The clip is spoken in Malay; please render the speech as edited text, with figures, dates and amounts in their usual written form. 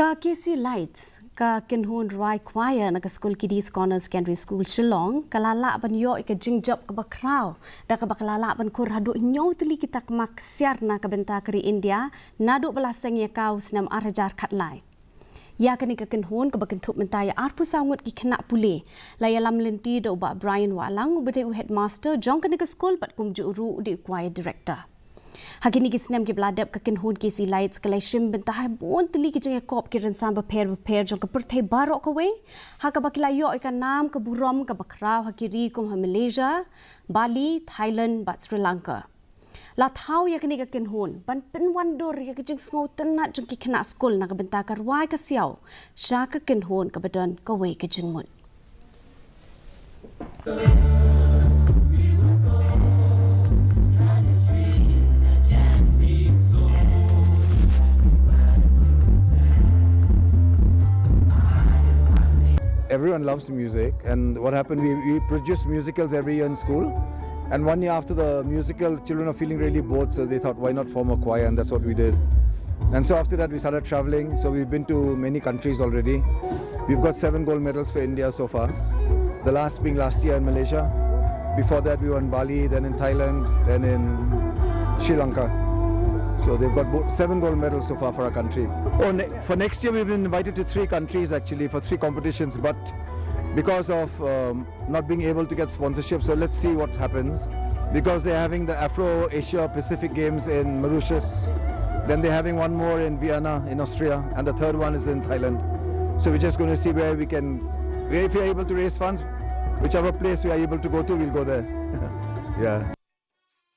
KHASI Lights, Kynhun Rwai Choir, na School Kiddies Corner Secondary School Shillong, kalala ban yo ika jingjop ka bakraw, da ka bakalala ban kurhadu nyaw tili kita maksiar na kabenta keri India, nadu belaseng ya kau senam arajar katlai. Ya kini ka Kynhun ka bakin Thup mentaya arpu sangut ki kena pule. Laya lam lenti do ba Brian Walang ubede u headmaster jong kini ka school bat kumju uru di choir director. Hakini kisnem ke bladap ka Kynhun KHASI Lights kalashim bentah bon tili ki jeng kop ki rensan beper jong ka Pyrthei barok ka we ha ka bakilayo ka nam ka burom ka bakraw hakiri kum ha Malaysia, Bali, Thailand bat Sri Lanka. La thau ya kini ka Kynhun ban pen wandor ya ka jeng sngo tenat jong ki kena school na ka bentah ka Rwai ka siaw sha ka Kynhun ka badan ka we ka jeng mun. Everyone loves music, and what happened, we produce musicals every year in school, and 1 year after the musical, children are feeling really bored, so they thought, why not form a choir, and that's what we did. And so after that we started traveling, so we've been to many countries already. We've got 7 gold medals for India so far, the last being last year in Malaysia. Before that we were in Bali, then in Thailand, then in Sri Lanka. So they've got 7 gold medals so far for our country. For next year we've been invited to 3 countries actually for 3 competitions, but because of not being able to get sponsorship, so let's see what happens. Because they're having the Afro-Asia Pacific Games in Mauritius, then they're having one more in Vienna in Austria, and the 3rd one is in Thailand. So we're just going to see where we can, if we're able to raise funds, whichever place we are able to go to, we'll go there. Yeah.